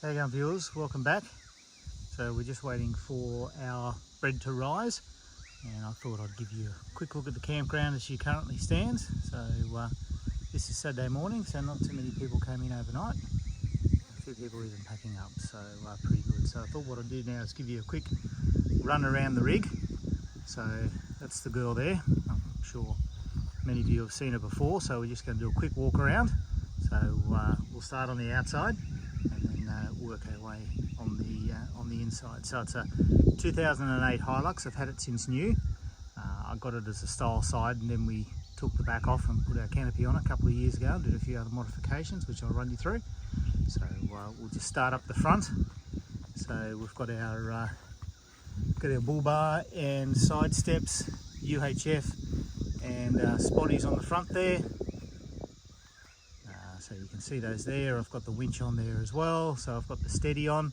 How you going, viewers? Welcome back. So we're just waiting for our bread to rise, and I thought I'd give you a quick look at the campground as she currently stands. So this is Saturday morning, so not too many people came in overnight. A few people even packing up, so pretty good. So I thought what I'd do now is give you a quick run around the rig. So that's the girl there. I'm sure many of you have seen her before, so we're just going to do a quick walk around. So we'll start on the outside and then work our way on the inside. So it's a 2008 Hilux. I've had it since new. I got it as a style side, and then we took the back off and put our canopy on a couple of years ago and did a few other modifications which I'll run you through. So we'll just start up the front. So we've got our bull bar and side steps, UHF and spotties on the front there. So you can see those there. I've got the winch on there as well. So I've got the steady on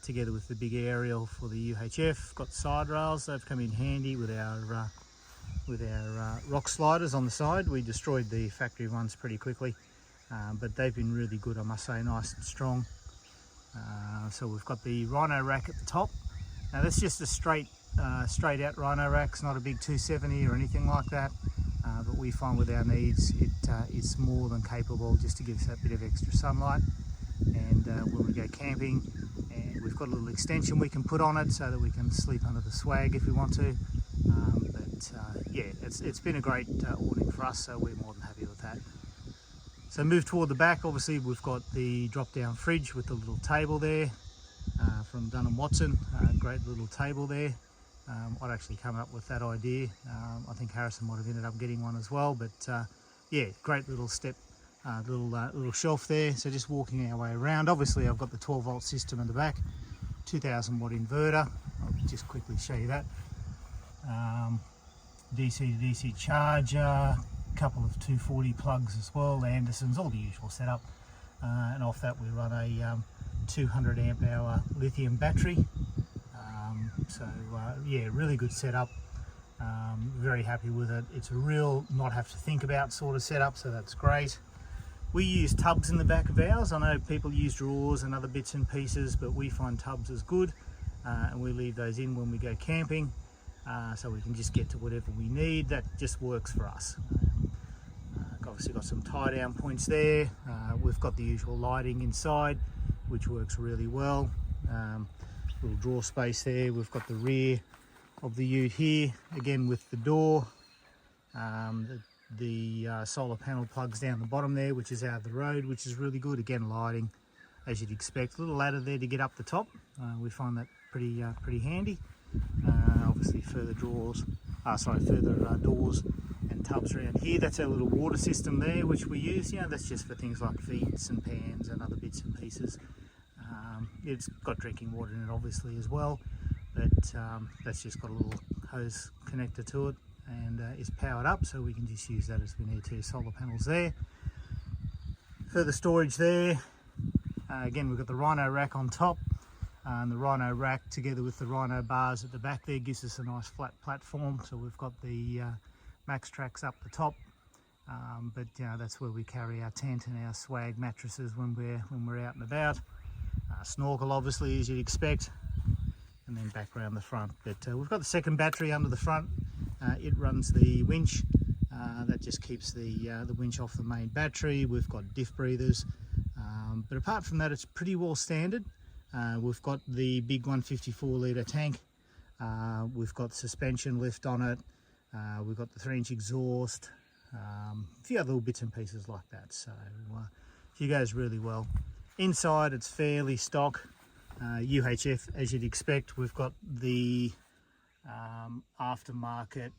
together with the big aerial for the UHF. Got side rails. They've come in handy with our rock sliders on the side. We destroyed the factory ones pretty quickly, but they've been really good, I must say, nice and strong. So we've got the rhino rack at the top. Now that's just a straight out rhino rack. It's not a big 270 or anything like that. But we find with our needs it's more than capable just to give us that bit of extra sunlight. And when we go camping, and we've got a little extension we can put on it so that we can sleep under the swag if we want to. Yeah, it's been a great awning for us, so we're more than happy with that. So move toward the back. Obviously we've got the drop down fridge with the little table there from Dunn & Watson. Great little table there. I'd actually come up with that idea. I think Harrison might have ended up getting one as well, but yeah, great little step, little shelf there. So just walking our way around. Obviously I've got the 12 volt system in the back, 2000 watt inverter. I'll just quickly show you that. DC to DC charger, a couple of 240 plugs as well, Andersons, all the usual setup. And off that we run a 200 amp hour lithium battery. Yeah, really good setup. Very happy with it. It's a real not have to think about sort of setup, so that's great. We use tubs in the back of ours. I know people use drawers and other bits and pieces, but we find tubs is good, and we leave those in when we go camping, so we can just get to whatever we need. That just works for us. Obviously got some tie down points there. We've got the usual lighting inside, which works really well. Little drawer space there. We've got the rear of the ute here, again with the door. The solar panel plugs down the bottom there, which is out of the road, which is really good. Again, lighting as you'd expect. Little ladder there to get up the top. We find that pretty handy. Obviously further doors and tubs around here. That's our little water system there, which we use. You know, that's just for things like feeds and pans and other bits and pieces. It's got drinking water in it obviously as well, but that's just got a little hose connector to it and is powered up, so we can just use that as we need to. Solar panels there. Further storage there. Again, we've got the rhino rack on top, and the rhino rack together with the rhino bars at the back there gives us a nice flat platform. So we've got the max tracks up the top, but you know, that's where we carry our tent and our swag mattresses when we're out and about. Snorkel obviously, as you'd expect, and then back around the front. But we've got the second battery under the front. It runs the winch. That just keeps the winch off the main battery. We've got diff breathers, but apart from that, it's pretty well standard. We've got the big 154 litre tank. We've got suspension lift on it. We've got the 3-inch exhaust. A few other little bits and pieces like that. So she goes really well. Inside it's fairly stock, UHF as you'd expect. We've got the aftermarket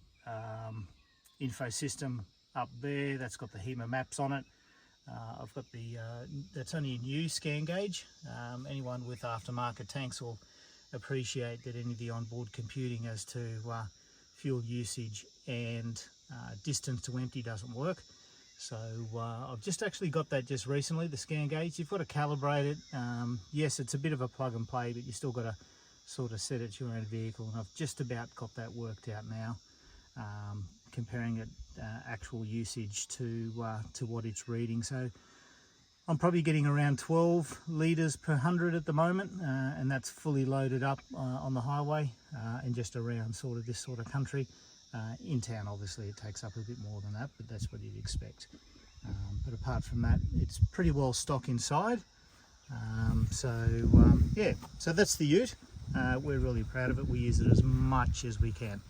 info system up there. That's got the HEMA maps on it. I've got that's only a new scan gauge. Anyone with aftermarket tanks will appreciate that any of the onboard computing as to fuel usage and distance to empty doesn't work. So I've just actually got that just recently, the scan gauge. You've got to calibrate it. Yes, it's a bit of a plug and play, but you still got to sort of set it to your own vehicle, and I've just about got that worked out now, comparing it actual usage to what it's reading. So I'm probably getting around 12 litres per 100 at the moment, and that's fully loaded up on the highway and just around sort of this sort of country. In town, obviously, it takes up a bit more than that, but that's what you'd expect. But apart from that, it's pretty well stock inside. Yeah, so that's the ute. We're really proud of it. We use it as much as we can.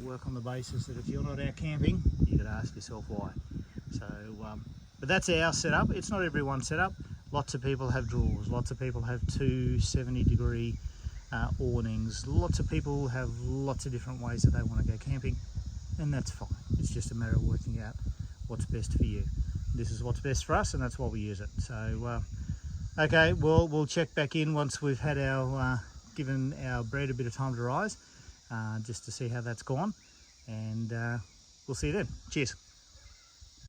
Work on the basis that if you're not out camping, you could ask yourself why. So, but that's our setup. It's not everyone's setup. Lots of people have drawers. Lots of people have two 70-degree awnings. Lots of people have lots of different ways that they want to go camping, and that's fine. It's just a matter of working out what's best for you. This is what's best for us, and that's why we use it. So, okay, we'll check back in once we've had our given our bread a bit of time to rise, just to see how that's gone, and we'll see you then. Cheers.